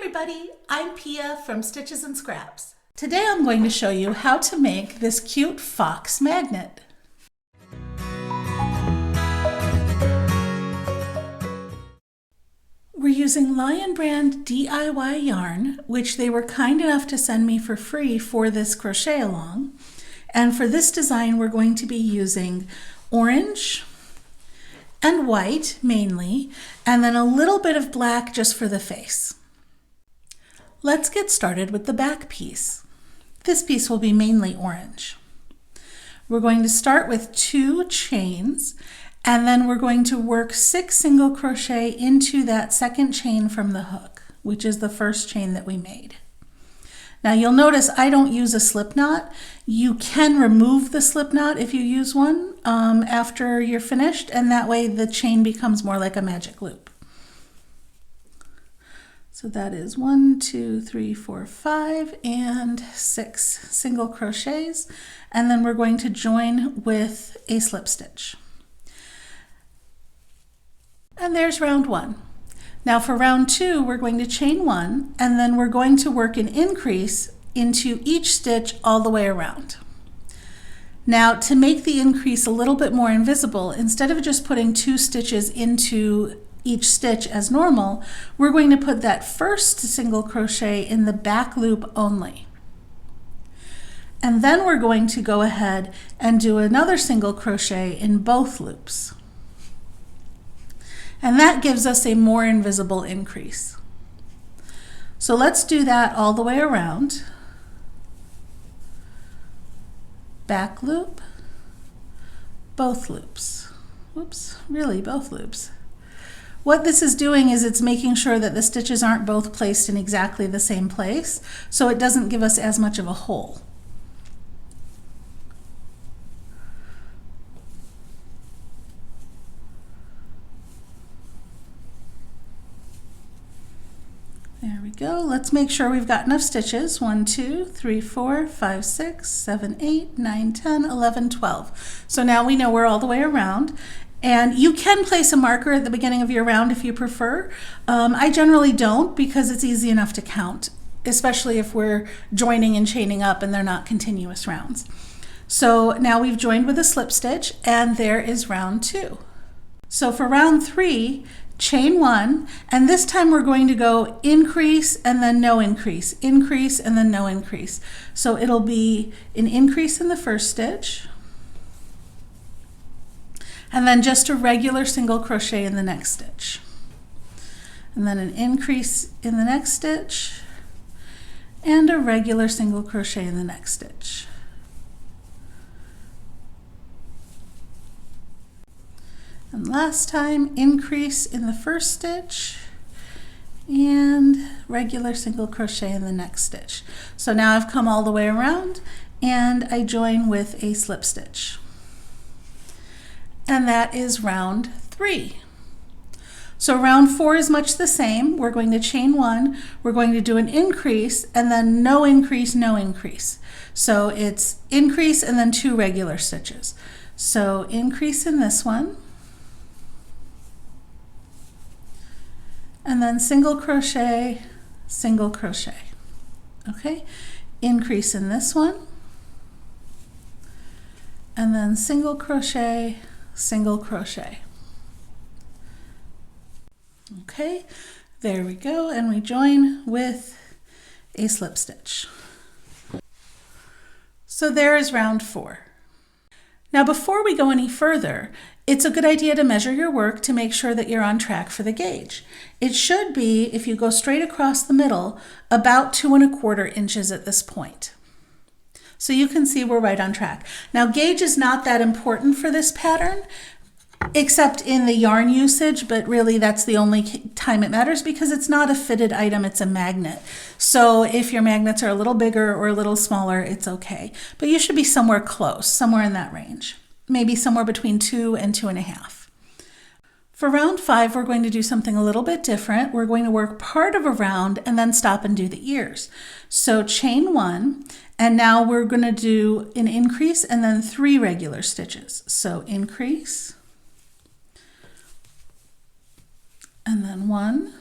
everybody, I'm Pia from Stitches and Scraps. Today I'm going to show you how to make this cute fox magnet. We're using Lion Brand DIY yarn, which they were kind enough to send me for free for this crochet along. And for this design we're going to be using orange and white mainly, and then a little bit of black just for the face. Let's get started with the back piece. This piece will be mainly orange. We're going to start with 2 chains, and then we're going to work 6 single crochet into that second chain from the hook, which is the first chain that we made. Now you'll notice I don't use a slip knot. You can remove the slip knot if you use one after you're finished, and that way the chain becomes more like a magic loop. So that is 1, 2, 3, 4, 5, and 6 single crochets, and then we're going to join with a slip stitch. And there's round 1. Now for round 2, we're going to chain 1, and then we're going to work an increase into each stitch all the way around. Now to make the increase a little bit more invisible, instead of just putting 2 stitches into each stitch as normal, we're going to put that first single crochet in the back loop only. And then we're going to go ahead and do another single crochet in both loops. And that gives us a more invisible increase. So let's do that all the way around. Back loop, both loops. Whoops, really both loops. What this is doing is it's making sure that the stitches aren't both placed in exactly the same place, so it doesn't give us as much of a hole. There we go. Let's make sure we've got enough stitches. 1, 2, 3, 4, 5, 6, 7, 8, 9, 10, 11, 12. So now we know we're all the way around. And you can place a marker at the beginning of your round if you prefer. I generally don't, because it's easy enough to count, especially if we're joining and chaining up and they're not continuous rounds. So now we've joined with a slip stitch, and there is round 2. So for round 3, chain 1, and this time we're going to go increase and then no increase, increase and then no increase. So it'll be an increase in the first stitch, and then just a regular single crochet in the next stitch, and then an increase in the next stitch, and a regular single crochet in the next stitch. And last time, increase in the first stitch and regular single crochet in the next stitch. So now I've come all the way around and I join with a slip stitch. And that is round 3. So round 4 is much the same. We're going to chain 1, we're going to do an increase, and then no increase, no increase. So it's increase and then 2 regular stitches. So increase in this one, and then single crochet, single crochet. Okay, increase in this one, and then single crochet, single crochet. Okay, there we go, and we join with a slip stitch. So there is round 4. Now before we go any further, it's a good idea to measure your work to make sure that you're on track for the gauge. It should be, if you go straight across the middle, about 2 1/4 inches at this point. So you can see we're right on track. Now gauge is not that important for this pattern, except in the yarn usage, but really that's the only time it matters because it's not a fitted item, it's a magnet. So if your magnets are a little bigger or a little smaller, it's okay. But you should be somewhere close, somewhere in that range. Maybe somewhere between 2 and 2 1/2. For round 5, we're going to do something a little bit different. We're going to work part of a round and then stop and do the ears. So chain 1, and now we're going to do an increase and then 3 regular stitches. So increase, and then 1,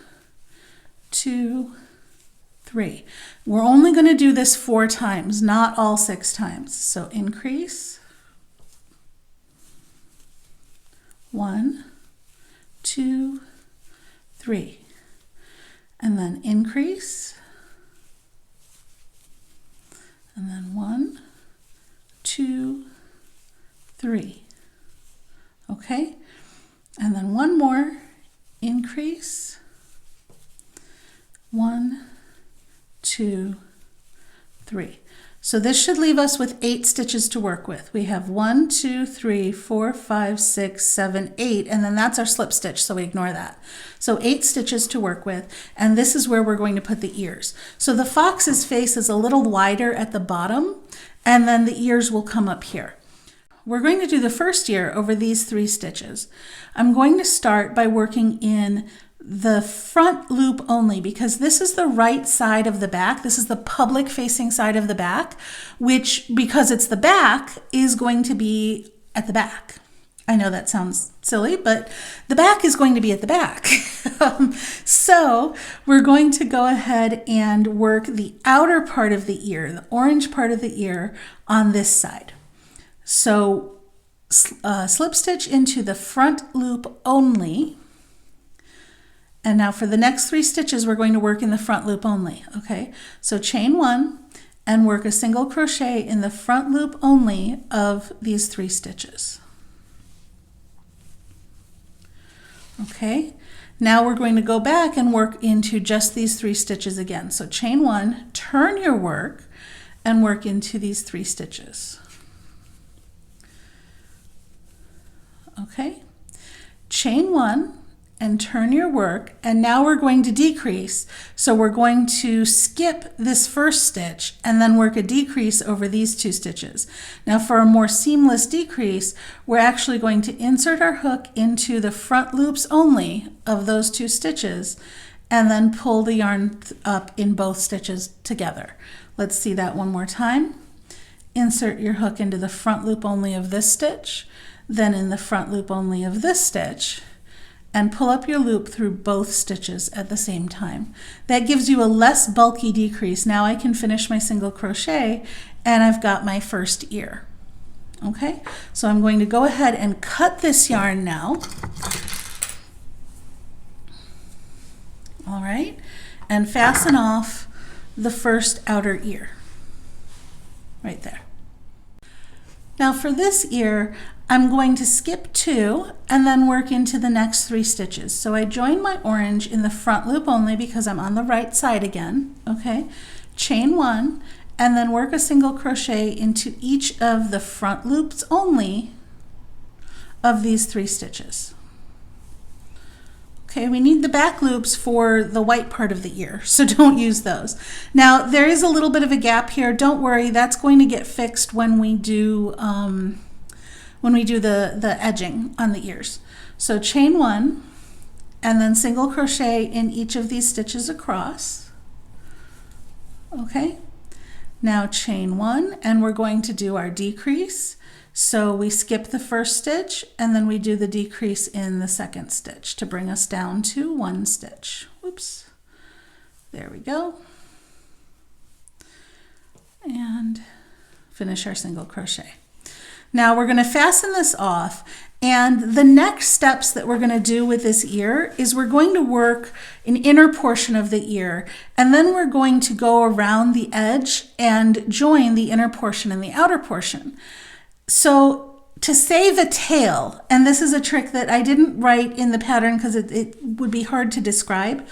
2, 3. We're only going to do this 4 times, not all 6 times. So increase, 1, 2, 3, and then increase, and then 1, 2, 3. Okay, and then one more, increase, 1, 2, 3. So this should leave us with 8 stitches to work with. We have 1, 2, 3, 4, 5, 6, 7, 8, and then that's our slip stitch, so we ignore that. So 8 stitches to work with, and this is where we're going to put the ears. So the fox's face is a little wider at the bottom, and then the ears will come up here. We're going to do the first ear over these 3 stitches. I'm going to start by working in the front loop only, because this is the right side of the back. This is the public facing side of the back, which, because it's the back, is going to be at the back. I know that sounds silly, but the back is going to be at the back. So we're going to go ahead and work the outer part of the ear, the orange part of the ear, on this side. So slip stitch into the front loop only. And now for the next 3 stitches, we're going to work in the front loop only, okay? So chain 1 and work a single crochet in the front loop only of these 3 stitches. Okay, now we're going to go back and work into just these 3 stitches again. So chain 1, turn your work, and work into these 3 stitches. Okay, chain 1, and turn your work, and now we're going to decrease. So we're going to skip this first stitch and then work a decrease over these 2 stitches. Now for a more seamless decrease, we're actually going to insert our hook into the front loops only of those 2 stitches and then pull the yarn up in both stitches together. Let's see that one more time. Insert your hook into the front loop only of this stitch, then in the front loop only of this stitch, and pull up your loop through both stitches at the same time. That gives you a less bulky decrease. Now I can finish my single crochet and I've got my first ear. Okay, so I'm going to go ahead and cut this yarn now. All right, and fasten off the first outer ear right there. Now for this ear, I'm going to skip 2 and then work into the next 3 stitches. So I join my orange in the front loop only because I'm on the right side again, okay? Chain 1 and then work a single crochet into each of the front loops only of these 3 stitches. Okay, we need the back loops for the white part of the ear, so don't use those. Now there is a little bit of a gap here. Don't worry, that's going to get fixed when we do the edging on the ears. So chain 1 and then single crochet in each of these stitches across. Okay, now chain 1 and we're going to do our decrease. So we skip the first stitch and then we do the decrease in the second stitch to bring us down to 1 stitch. Oops, there we go. And finish our single crochet. Now we're going to fasten this off, and the next steps that we're going to do with this ear is we're going to work an inner portion of the ear, and then we're going to go around the edge and join the inner portion and the outer portion. So to save a tail, and this is a trick that I didn't write in the pattern because it would be hard to describe.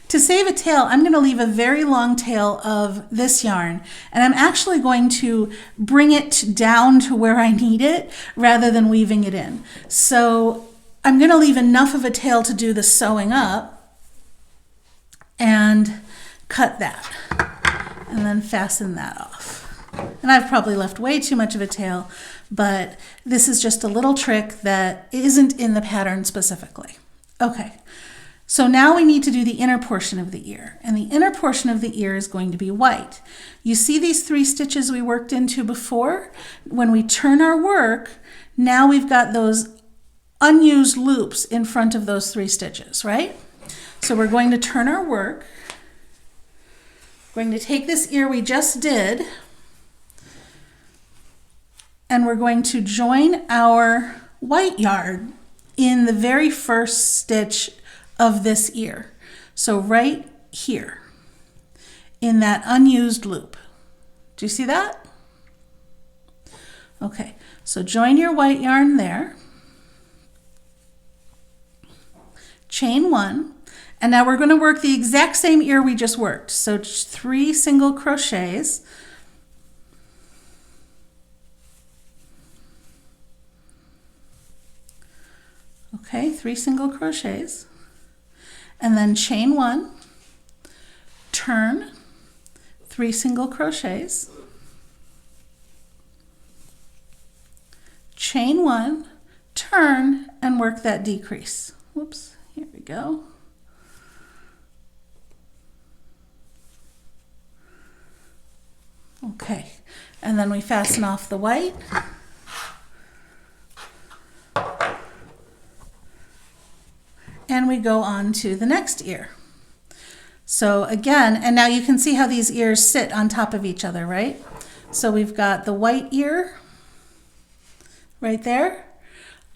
To save a tail, I'm going to leave a very long tail of this yarn, and I'm actually going to bring it down to where I need it rather than weaving it in. So I'm going to leave enough of a tail to do the sewing up and cut that and then fasten that off. And I've probably left way too much of a tail, but this is just a little trick that isn't in the pattern specifically. Okay. So now we need to do the inner portion of the ear, and the inner portion of the ear is going to be white. You see these 3 stitches we worked into before? When we turn our work, now we've got those unused loops in front of those 3 stitches, right? So we're going to turn our work We're going to take this ear we just did, and we're going to join our white yarn in the very first stitch of this ear. So right here in that unused loop. Do you see that? Okay, so join your white yarn there. Chain 1, and now we're going to work the exact same ear we just worked. So 3 single crochets. Okay, 3 single crochets, and then chain 1, turn, 3 single crochets, chain 1, turn, and work that decrease. Whoops, here we go. Okay, and then we fasten off the white. And we go on to the next ear. So again, and now you can see how these ears sit on top of each other, right? So we've got the white ear right there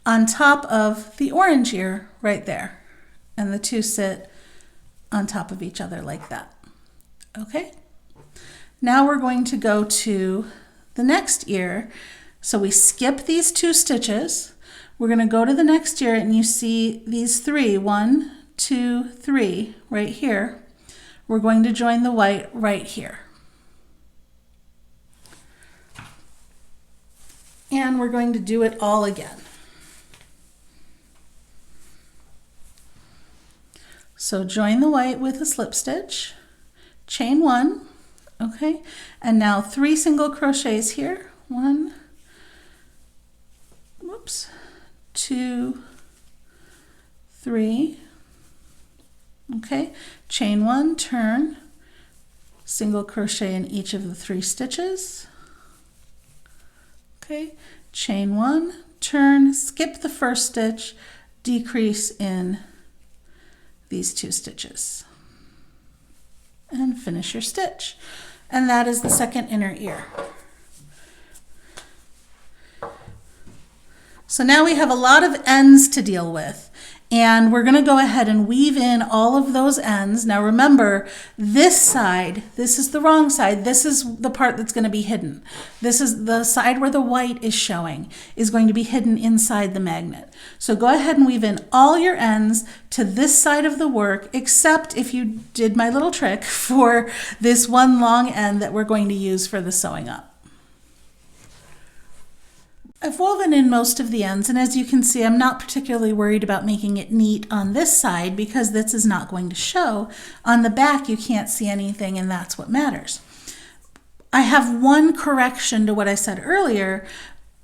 on top of the orange ear right there. And the two sit on top of each other like that. Okay? Now we're going to go to the next ear. So we skip these 2 stitches. We're going to go to the next ear, and you see these 3, 1, 2, 3 right here. We're going to join the white right here. And we're going to do it all again. So join the white with a slip stitch, chain 1, okay, and now 3 single crochets here. 1, whoops, 2, 3, okay, chain 1, turn, single crochet in each of the 3 stitches, okay, chain 1, turn, skip the first stitch, decrease in these 2 stitches, and finish your stitch. And that is the second inner ear. So now we have a lot of ends to deal with, and we're going to go ahead and weave in all of those ends. Now remember, this side, this is the wrong side. This is the part that's going to be hidden. This is the side where the white is showing, is going to be hidden inside the magnet. So go ahead and weave in all your ends to this side of the work, except if you did my little trick for this one long end that we're going to use for the sewing up. I've woven in most of the ends, and as you can see, I'm not particularly worried about making it neat on this side because this is not going to show. On the back, you can't see anything, and that's what matters. I have one correction to what I said earlier,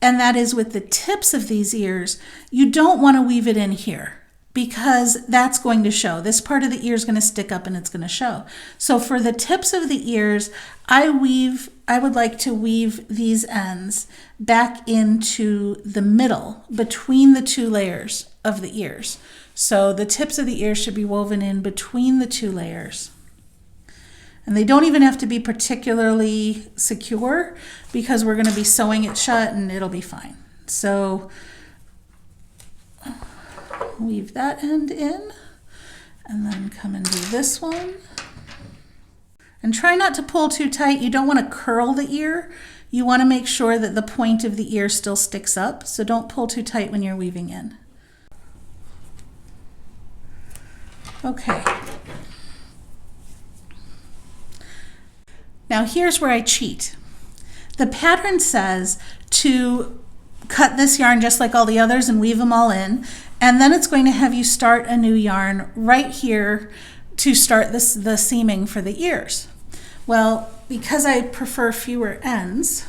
and that is with the tips of these ears, you don't want to weave it in here because that's going to show. This part of the ear is going to stick up and it's going to show. So for the tips of the ears, I would like to weave these ends back into the middle between the 2 layers of the ears. So the tips of the ears should be woven in between the 2 layers. And they don't even have to be particularly secure because we're going to be sewing it shut and it'll be fine. So weave that end in and then come and do this one. And try not to pull too tight. You don't want to curl the ear. You want to make sure that the point of the ear still sticks up. So don't pull too tight when you're weaving in. Okay. Now here's where I cheat. The pattern says to cut this yarn just like all the others and weave them all in. And then it's going to have you start a new yarn right here to start the seaming for the ears. Well, because I prefer fewer ends,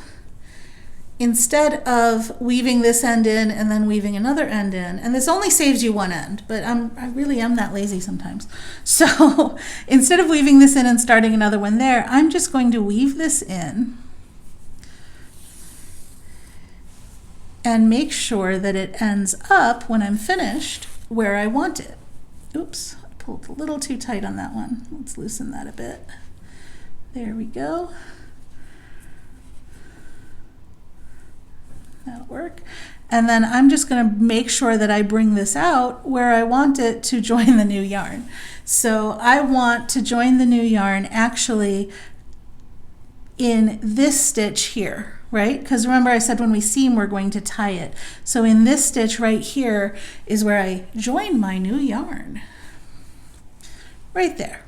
instead of weaving this end in and then weaving another end in, and this only saves you one end, but I really am that lazy sometimes. So instead of weaving this in and starting another one there, I'm just going to weave this in and make sure that it ends up when I'm finished where I want it. Oops, I pulled a little too tight on that one. Let's loosen that a bit. There we go. That'll work. And then I'm just going to make sure that I bring this out where I want it to join the new yarn. So I want to join the new yarn actually in this stitch here, right? Because remember I said when we seam we're going to tie it. So in this stitch right here is where I join my new yarn. Right there.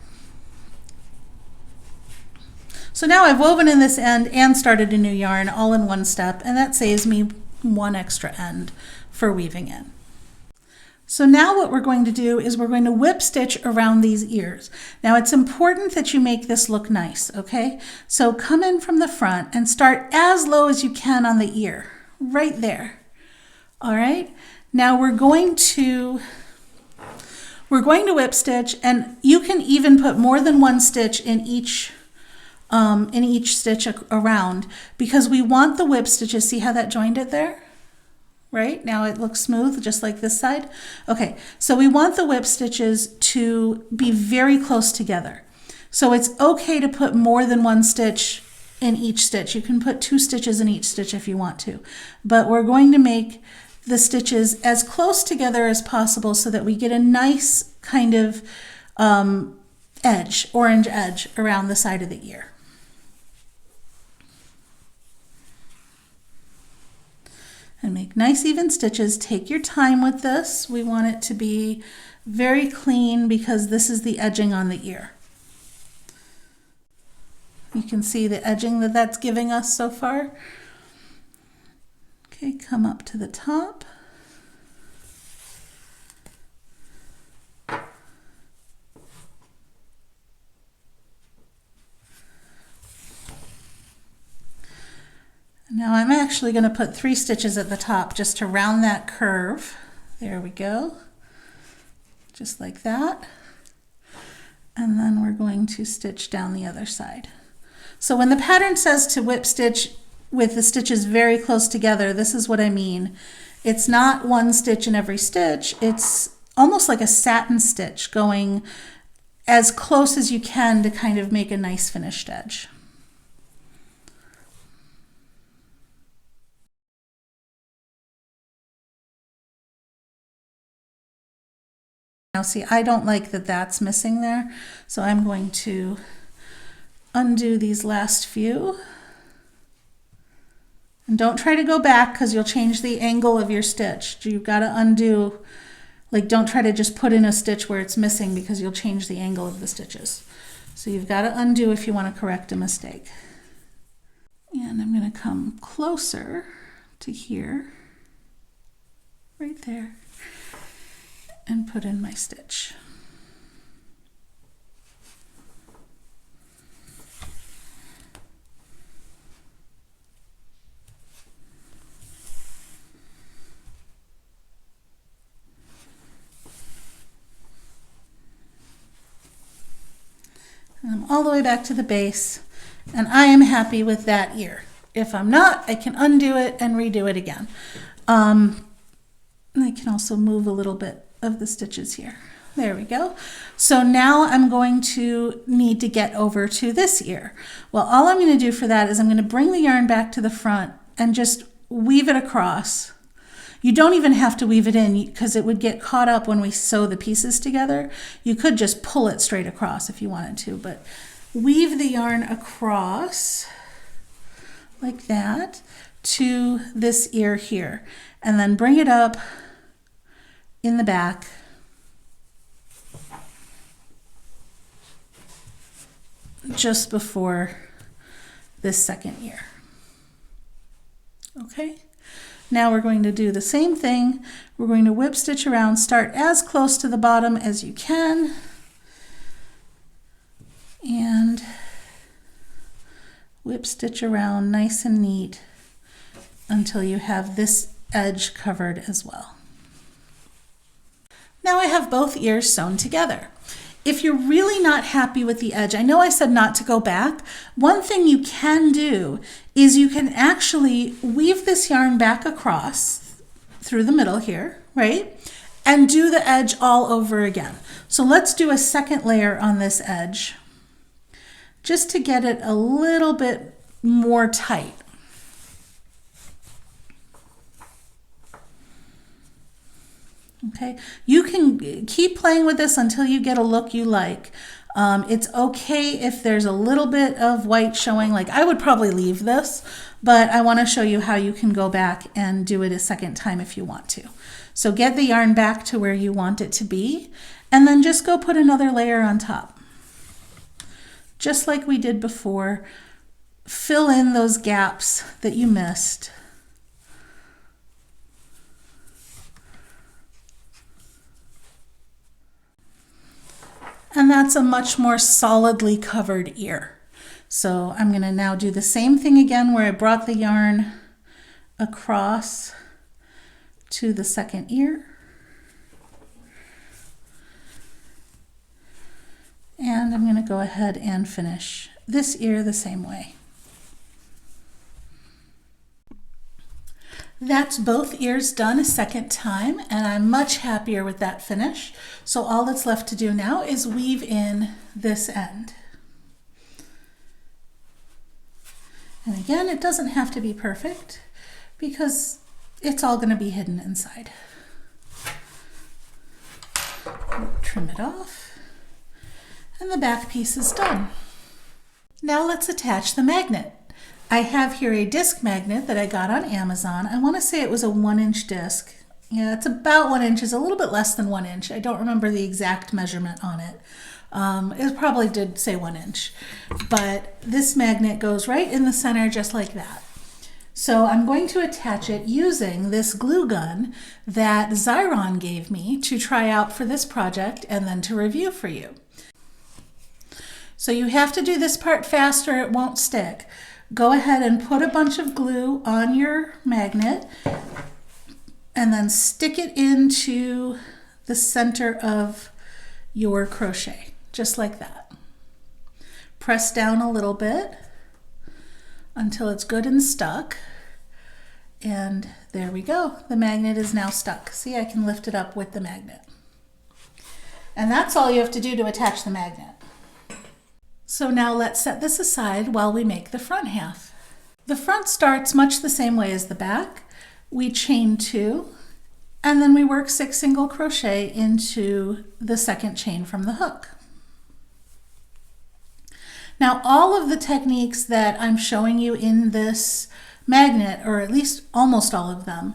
So now I've woven in this end and started a new yarn all in one step, and that saves me one extra end for weaving in. So now what we're going to do is we're going to whip stitch around these ears. Now it's important that you make this look nice, okay? So come in from the front and start as low as you can on the ear, right there. All right, now we're going to whip stitch, and you can even put more than one stitch in each stitch around, because we want the whip stitches. See how that joined it there? Right? Now it looks smooth, just like this side. Okay, so we want the whip stitches to be very close together. So it's okay to put more than one stitch in each stitch. You can put 2 stitches in each stitch if you want to, but we're going to make the stitches as close together as possible so that we get a nice kind of edge, orange edge around the side of the ear. And make nice even stitches. Take your time with this. We want it to be very clean because this is the edging on the ear. You can see the edging that that's giving us so far. Okay, come up to the top. Now I'm actually going to put 3 stitches at the top just to round that curve. There we go. Just like that. And then we're going to stitch down the other side. So when the pattern says to whip stitch with the stitches very close together, this is what I mean. It's not one stitch in every stitch. It's almost like a satin stitch going as close as you can to kind of make a nice finished edge. Now see, I don't like that that's missing there, so I'm going to undo these last few. And don't try to go back because you'll change the angle of your stitch. You've got to undo, like don't try to just put in a stitch where it's missing because you'll change the angle of the stitches. So you've got to undo if you want to correct a mistake. And I'm going to come closer to here, right there, and put in my stitch. And I'm all the way back to the base, and I am happy with that ear. If I'm not, I can undo it and redo it again. And I can also move a little bit of the stitches here. There we go. So now I'm going to need to get over to this ear. Well, all I'm going to do for that is I'm going to bring the yarn back to the front and just weave it across. You don't even have to weave it in because it would get caught up when we sew the pieces together. You could just pull it straight across if you wanted to, but weave the yarn across like that to this ear here, and then bring it up in the back just before this second ear. Okay, now we're going to do the same thing. We're going to whip stitch around, start as close to the bottom as you can, and whip stitch around nice and neat until you have this edge covered as well. Now I have both ears sewn together. If you're really not happy with the edge, I know I said not to go back. One thing you can do is you can actually weave this yarn back across through the middle here, right? And do the edge all over again. So let's do a second layer on this edge, just to get it a little bit more tight. Okay, you can keep playing with this until you get a look you like. It's okay if there's a little bit of white showing, like I would probably leave this, but I want to show you how you can go back and do it a second time if you want to. So get the yarn back to where you want it to be, and then just go put another layer on top. Just like we did before, fill in those gaps that you missed. And that's a much more solidly covered ear. So I'm going to now do the same thing again where I brought the yarn across to the second ear. And I'm going to go ahead and finish this ear the same way. That's both ears done a second time, and I'm much happier with that finish. So all that's left to do now is weave in this end. And again, it doesn't have to be perfect because it's all going to be hidden inside. Trim it off, and the back piece is done. Now let's attach the magnet. I have here a disc magnet that I got on Amazon. I want to say it was a 1-inch disc. Yeah, it's about 1 inch. It's a little bit less than 1 inch. I don't remember the exact measurement on it. It probably did say 1 inch. But this magnet goes right in the center just like that. So I'm going to attach it using this glue gun that Zyron gave me to try out for this project and then to review for you. So you have to do this part fast or it won't stick. Go ahead and put a bunch of glue on your magnet and then stick it into the center of your crochet, just like that. Press down a little bit until it's good and stuck. And there we go. The magnet is now stuck. See, I can lift it up with the magnet. And that's all you have to do to attach the magnet. So now let's set this aside while we make the front half. The front starts much the same way as the back. We chain 2, and then we work 6 single crochet into the second chain from the hook. Now all of the techniques that I'm showing you in this magnet, or at least almost all of them,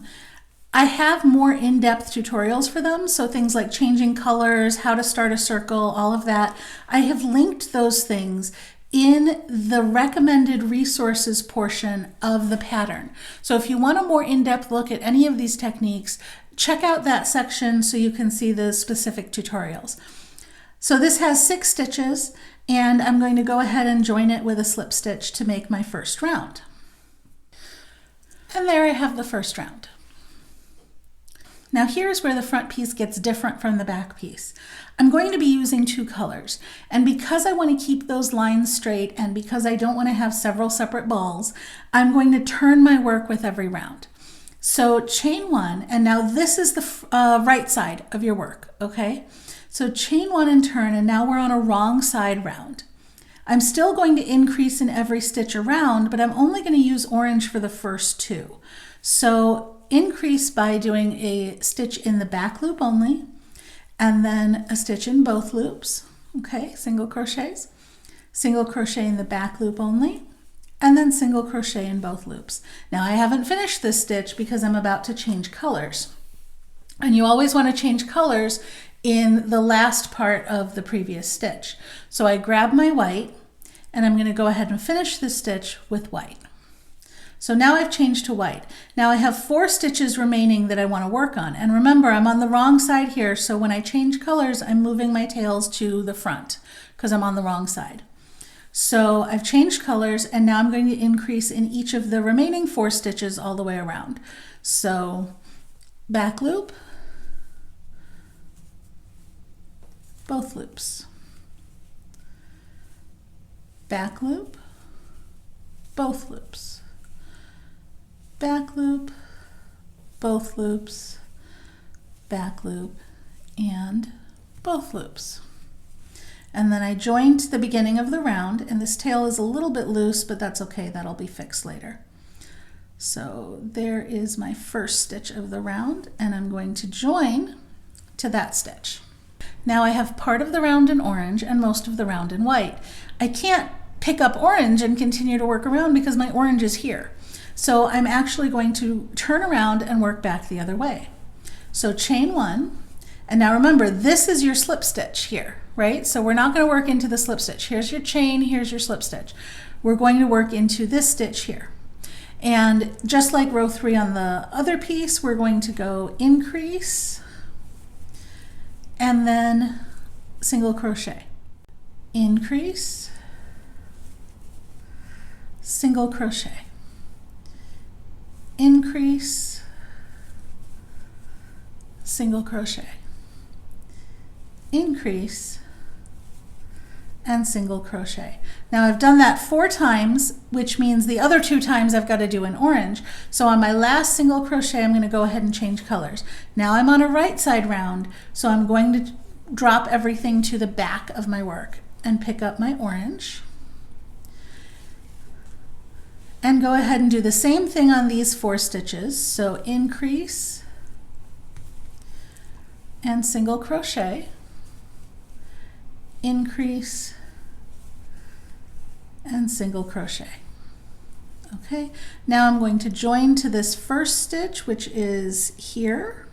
I have more in-depth tutorials for them, so things like changing colors, how to start a circle, all of that. I have linked those things in the recommended resources portion of the pattern. So if you want a more in-depth look at any of these techniques, check out that section so you can see the specific tutorials. So this has 6 stitches, and I'm going to go ahead and join it with a slip stitch to make my first round. And there I have the first round. Now here's where the front piece gets different from the back piece. I'm going to be using 2 colors, and because I want to keep those lines straight and because I don't want to have several separate balls, I'm going to turn my work with every round. So chain 1, and now this is the right side of your work, okay? So chain 1 and turn, and now we're on a wrong side round. I'm still going to increase in every stitch around, but I'm only going to use orange for the first 2. So increase by doing a stitch in the back loop only, and then a stitch in both loops, okay, single crochets, single crochet in the back loop only, and then single crochet in both loops. Now I haven't finished this stitch because I'm about to change colors, and you always want to change colors in the last part of the previous stitch. So I grab my white, and I'm going to go ahead and finish this stitch with white. So now I've changed to white. Now I have 4 stitches remaining that I want to work on. And remember, I'm on the wrong side here, so when I change colors, I'm moving my tails to the front because I'm on the wrong side. So I've changed colors, and now I'm going to increase in each of the remaining 4 stitches all the way around. So back loop, both loops, back loop, both loops, back loop, both loops, back loop, and both loops. and then I joined the beginning of the round, and this tail is a little bit loose, but that's okay, that'll be fixed later. So there is my first stitch of the round, and I'm going to join to that stitch. Now I have part of the round in orange and most of the round in white. I can't pick up orange and continue to work around because my orange is here. So I'm actually going to turn around and work back the other way. So chain 1, and now remember, this is your slip stitch here, right? So we're not going to work into the slip stitch. Here's your chain, here's your slip stitch. We're going to work into this stitch here. And just like row 3 on the other piece, we're going to go increase and then single crochet. Increase, single crochet. Increase, single crochet. Increase, and single crochet. Now I've done that 4 times, which means the other 2 times I've got to do in orange. So on my last single crochet, I'm going to go ahead and change colors. Now I'm on a right side round, so I'm going to drop everything to the back of my work and pick up my orange and go ahead and do the same thing on these 4 stitches. So increase and single crochet. Increase and single crochet. Okay, now I'm going to join to this first stitch, which is here,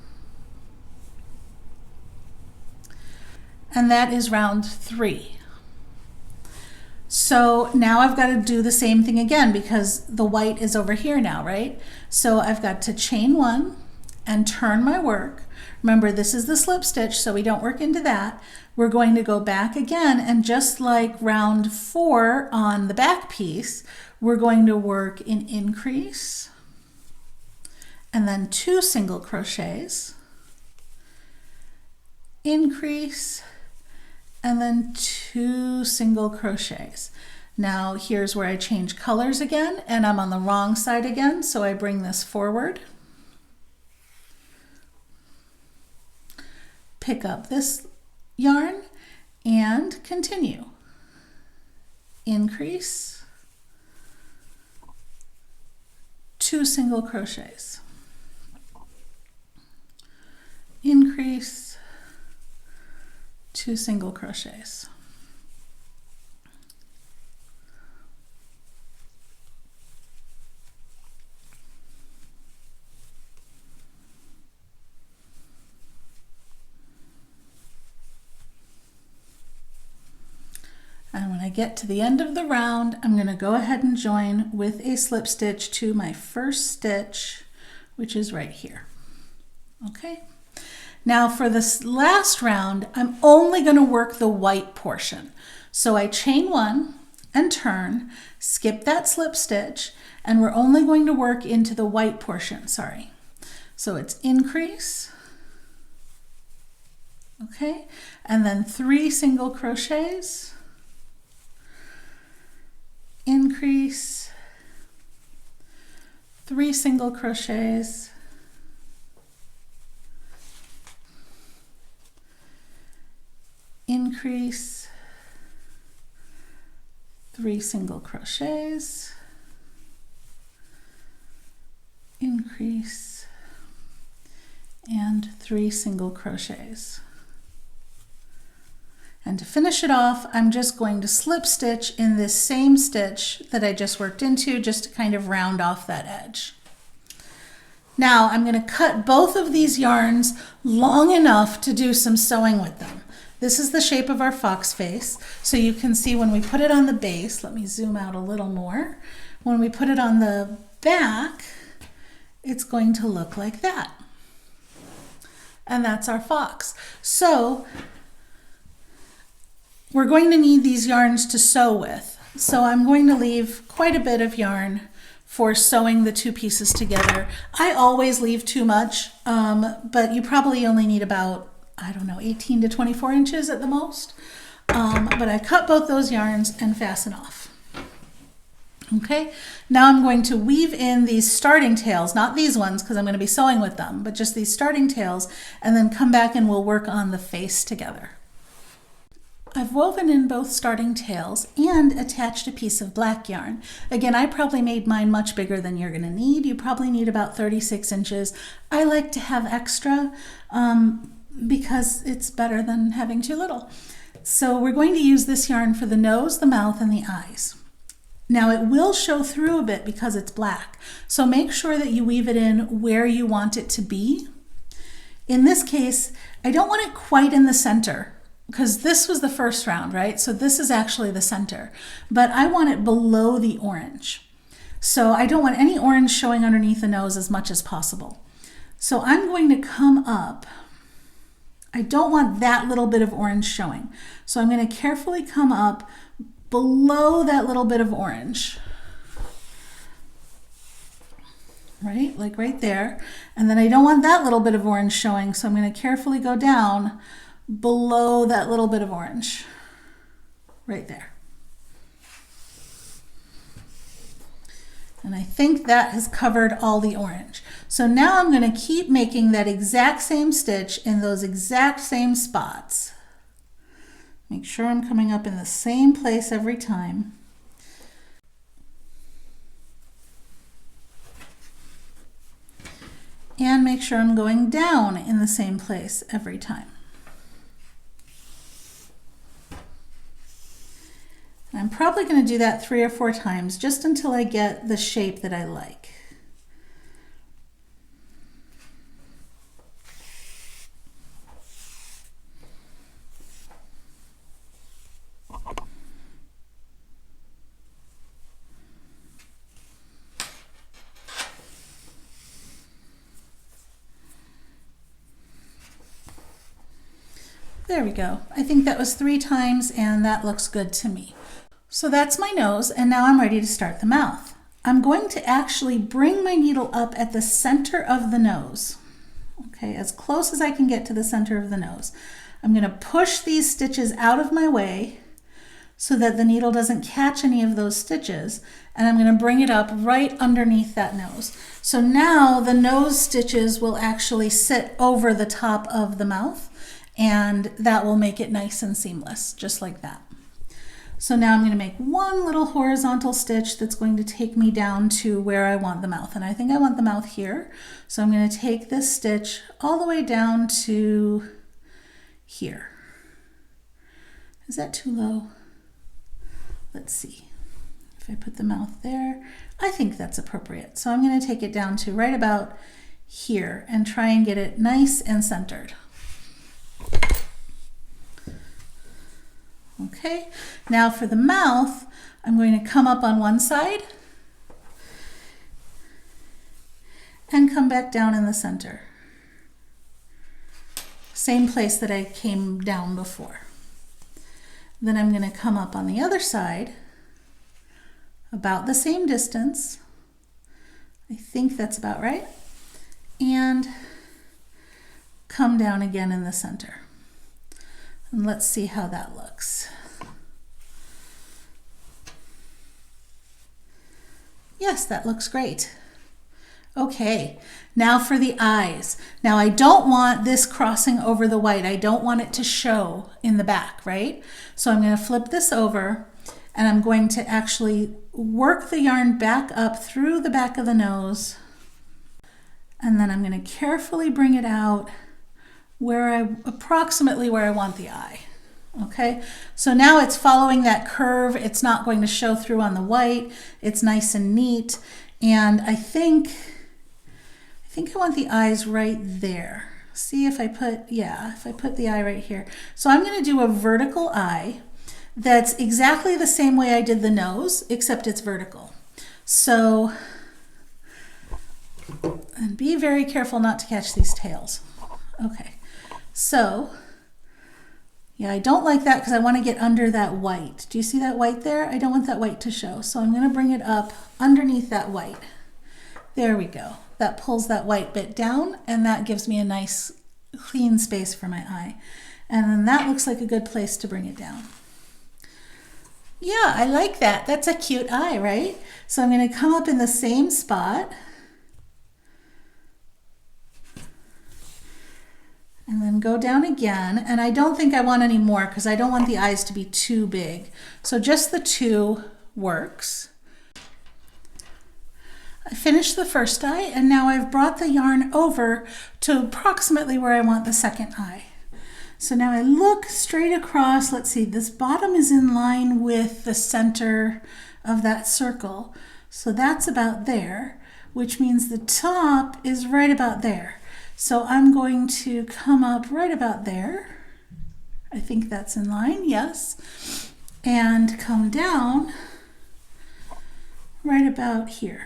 and that is round 3. So now I've got to do the same thing again because the white is over here now, right? So I've got to chain 1 and turn my work. Remember, this is the slip stitch, so we don't work into that. We're going to go back again, and just like round 4 on the back piece, we're going to work in increase and then 2 single crochets, increase, and then 2 single crochets. Now here's where I change colors again, and I'm on the wrong side again, so I bring this forward. Pick up this yarn and continue. Increase, 2 single crochets. Increase, 2 single crochets. And when I get to the end of the round, I'm going to go ahead and join with a slip stitch to my first stitch, which is right here. Okay. Now for this last round, I'm only going to work the white portion. So I chain 1 and turn, skip that slip stitch, and we're only going to work into the white portion, sorry. So it's increase, okay, and then 3 single crochets, increase, 3 single crochets, increase, 3 single crochets, increase, and 3 single crochets. And to finish it off, I'm just going to slip stitch in this same stitch that I just worked into, just to kind of round off that edge. Now I'm going to cut both of these yarns long enough to do some sewing with them. This is the shape of our fox face, so you can see when we put it on the base, let me zoom out a little more, when we put it on the back, it's going to look like that. And that's our fox. So we're going to need these yarns to sew with. So I'm going to leave quite a bit of yarn for sewing the 2 pieces together. I always leave too much, but you probably only need about, I don't know, 18 to 24 inches at the most. But I cut both those yarns and fasten off. Okay, now I'm going to weave in these starting tails, not these ones because I'm going to be sewing with them, but just these starting tails, and then come back and we'll work on the face together. I've woven in both starting tails and attached a piece of black yarn. Again, I probably made mine much bigger than you're going to need. You probably need about 36 inches. I like to have extra because it's better than having too little. So we're going to use this yarn for the nose, the mouth, and the eyes. Now it will show through a bit because it's black, so make sure that you weave it in where you want it to be. In this case, I don't want it quite in the center, because this was the first round, right? So this is actually the center, but I want it below the orange. So I don't want any orange showing underneath the nose as much as possible. So I'm going to come up. I don't want that little bit of orange showing. So I'm going to carefully come up below that little bit of orange. Right, like right there. And then I don't want that little bit of orange showing, so I'm going to carefully go down below that little bit of orange, right there. And I think that has covered all the orange. So now I'm going to keep making that exact same stitch in those exact same spots. Make sure I'm coming up in the same place every time. And make sure I'm going down in the same place every time. And I'm probably going to do that 3 or 4 times just until I get the shape that I like. There we go. I think that was 3 times and that looks good to me. So that's my nose, and now I'm ready to start the mouth. I'm going to actually bring my needle up at the center of the nose. Okay, as close as I can get to the center of the nose. I'm going to push these stitches out of my way so that the needle doesn't catch any of those stitches, and I'm going to bring it up right underneath that nose. So now the nose stitches will actually sit over the top of the mouth, and that will make it nice and seamless, just like that. So now I'm going to make one little horizontal stitch that's going to take me down to where I want the mouth. And I think I want the mouth here. So I'm going to take this stitch all the way down to here. Is that too low? Let's see. If I put the mouth there, I think that's appropriate. So I'm going to take it down to right about here and try and get it nice and centered. Okay, now for the mouth, I'm going to come up on one side and come back down in the center. Same place that I came down before. Then I'm going to come up on the other side, about the same distance. I think that's about right. And come down again in the center. And let's see how that looks. Yes, that looks great. Okay, now for the eyes. Now I don't want this crossing over the white. I don't want it to show in the back, right? So I'm going to flip this over and I'm going to actually work the yarn back up through the back of the nose. And then I'm going to carefully bring it out approximately where I want the eye. Okay, so now it's following that curve. It's not going to show through on the white. It's nice and neat. And I think I want the eyes right there. See if I put the eye right here. So I'm going to do a vertical eye that's exactly the same way I did the nose, except it's vertical. So, and be very careful not to catch these tails. Okay. So, yeah, I don't like that because I want to get under that white. Do you see that white there? I don't want that white to show. So I'm going to bring it up underneath that white. There we go. That pulls that white bit down and that gives me a nice clean space for my eye. And then that looks like a good place to bring it down. Yeah, I like that. That's a cute eye, right? So I'm going to come up in the same spot. And then go down again, and I don't think I want any more because I don't want the eyes to be too big. So just the 2 works. I finished the first eye, and now I've brought the yarn over to approximately where I want the second eye. So now I look straight across. Let's see, this bottom is in line with the center of that circle. So that's about there, which means the top is right about there. So I'm going to come up right about there. I think that's in line, yes. And come down right about here.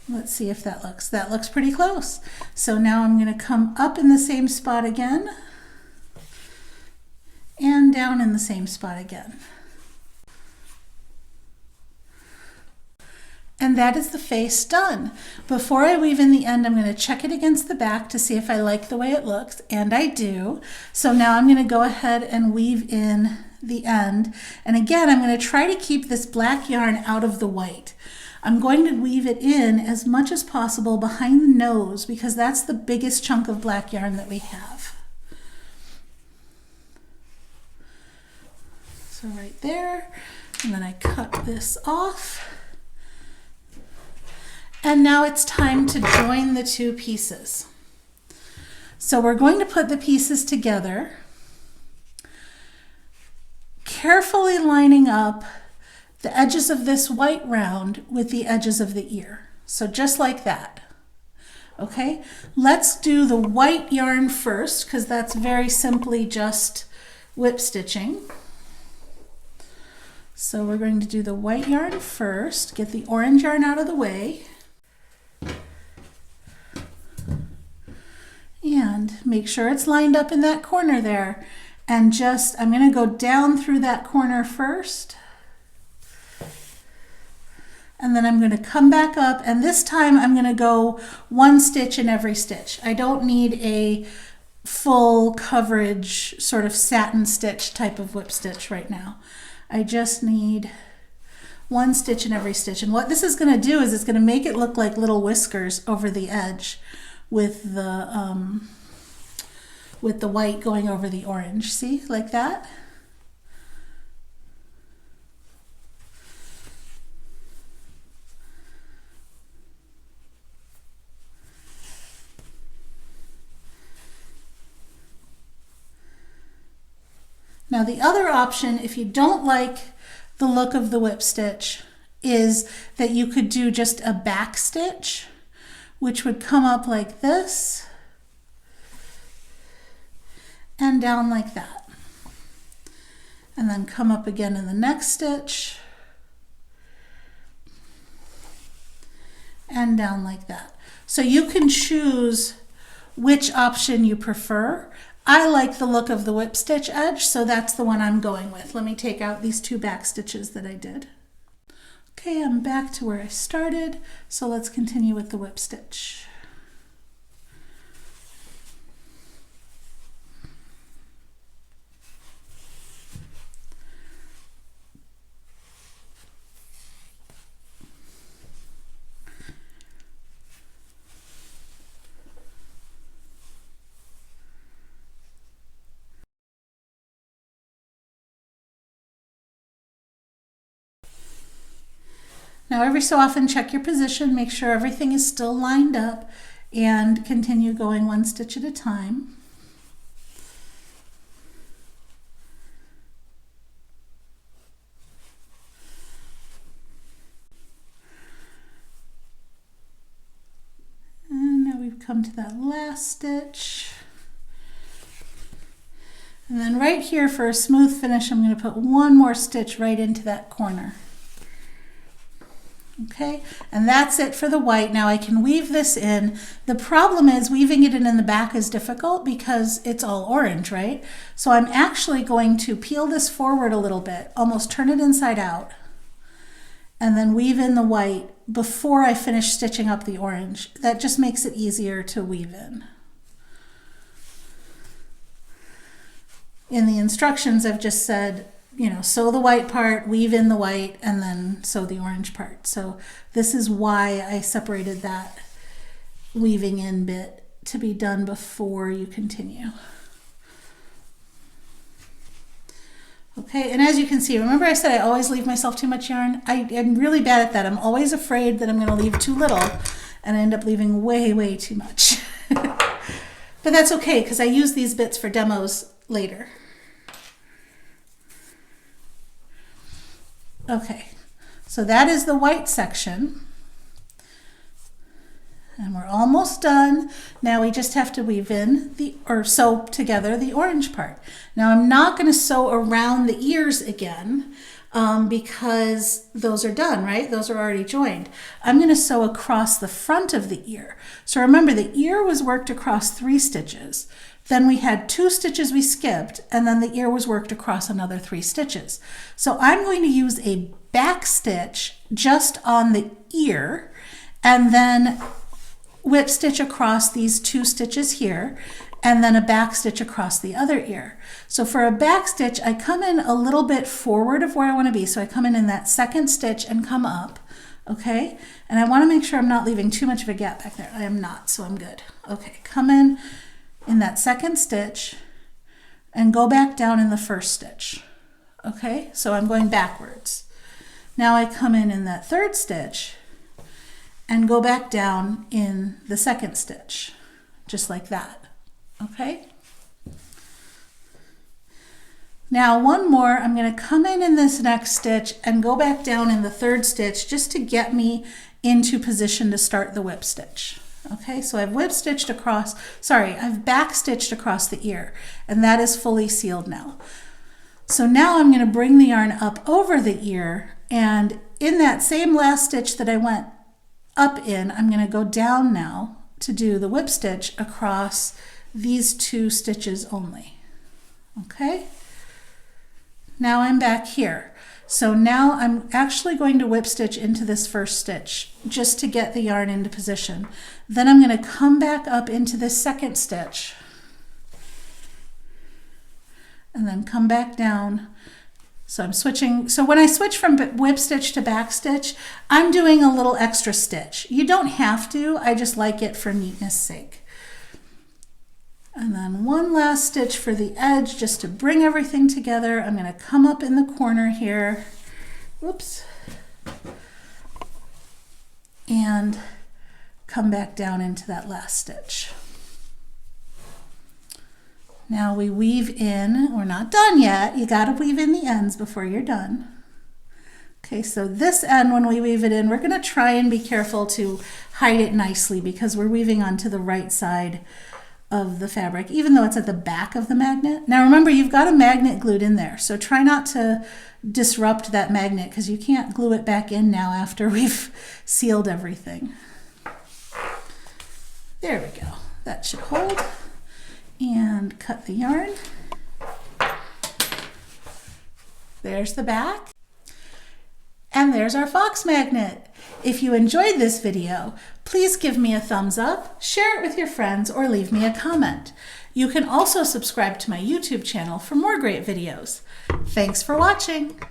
Let's see if that looks pretty close. So now I'm going to come up in the same spot again and down in the same spot again. And that is the face done. Before I weave in the end, I'm going to check it against the back to see if I like the way it looks, and I do. So now I'm going to go ahead and weave in the end. And again, I'm going to try to keep this black yarn out of the white. I'm going to weave it in as much as possible behind the nose because that's the biggest chunk of black yarn that we have. So right there, and then I cut this off. And now it's time to join the 2 pieces. So we're going to put the pieces together, carefully lining up the edges of this white round with the edges of the ear. So just like that. Okay, let's do the white yarn first because that's very simply just whip stitching. So we're going to do the white yarn first, get the orange yarn out of the way. And make sure it's lined up in that corner there. And I'm going to go down through that corner first. And then I'm going to come back up, and this time I'm going to go 1 stitch in every stitch. I don't need a full coverage sort of satin stitch type of whip stitch right now. I just need 1 stitch in every stitch. And what this is going to do is it's going to make it look like little whiskers over the edge with the white going over the orange. See, like that? Now the other option, if you don't like the look of the whip stitch, is that you could do just a back stitch, which would come up like this and down like that. And then come up again in the next stitch and down like that. So you can choose which option you prefer. I like the look of the whip stitch edge, so that's the one I'm going with. Let me take out these 2 back stitches that I did. Okay, I'm back to where I started, so let's continue with the whip stitch. Now every so often check your position, make sure everything is still lined up, and continue going 1 stitch at a time. And now we've come to that last stitch. And then right here for a smooth finish, I'm going to put 1 more stitch right into that corner. Okay, and that's it for the white. Now I can weave this in. The problem is weaving it in the back is difficult because it's all orange, right? So I'm actually going to peel this forward a little bit, almost turn it inside out, and then weave in the white before I finish stitching up the orange. That just makes it easier to weave in. In the instructions, I've just said, you know, sew the white part, weave in the white, and then sew the orange part. So this is why I separated that weaving in bit to be done before you continue. Okay, and as you can see, remember I said I always leave myself too much yarn? I am really bad at that. I'm always afraid that I'm going to leave too little, and I end up leaving way, way too much. But that's okay, because I use these bits for demos later. Okay, so that is the white section. And we're almost done. Now we just have to weave in or sew together the orange part. Now I'm not going to sew around the ears again because those are done, right? Those are already joined. I'm going to sew across the front of the ear. So remember, the ear was worked across 3 stitches. Then we had 2 stitches we skipped, and then the ear was worked across another 3 stitches. So I'm going to use a back stitch just on the ear, and then whip stitch across these 2 stitches here, and then a back stitch across the other ear. So for a back stitch, I come in a little bit forward of where I want to be. So I come in that second stitch and come up, okay? And I want to make sure I'm not leaving too much of a gap back there. I am not, so I'm good. Okay, come in that second stitch and go back down in the first stitch. Okay, so I'm going backwards. Now I come in that third stitch and go back down in the second stitch, just like that, okay? Now one more, I'm gonna come in this next stitch and go back down in the third stitch just to get me into position to start the whip stitch. Okay, so I've whip stitched across, I've back stitched across the ear, and that is fully sealed now. So now I'm gonna bring the yarn up over the ear, and in that same last stitch that I went up in, I'm going to go down now to do the whip stitch across these 2 stitches only. Okay? Now I'm back here. So now I'm actually going to whip stitch into this first stitch just to get the yarn into position. Then I'm going to come back up into this second stitch and then come back down. So I'm switching, so when I switch from whip stitch to back stitch, I'm doing a little extra stitch. You don't have to, I just like it for neatness sake. And then one last stitch for the edge just to bring everything together. I'm going to come up in the corner here, whoops, and come back down into that last stitch. Now we weave in, we're not done yet, you gotta weave in the ends before you're done. Okay, so this end, when we weave it in, we're gonna try and be careful to hide it nicely because we're weaving onto the right side of the fabric, even though it's at the back of the magnet. Now remember, you've got a magnet glued in there, so try not to disrupt that magnet because you can't glue it back in now after we've sealed everything. There we go, that should hold. And cut the yarn. There's the back. And there's our fox magnet. If you enjoyed this video, please give me a thumbs up, share it with your friends, or leave me a comment. You can also subscribe to my YouTube channel for more great videos. Thanks for watching.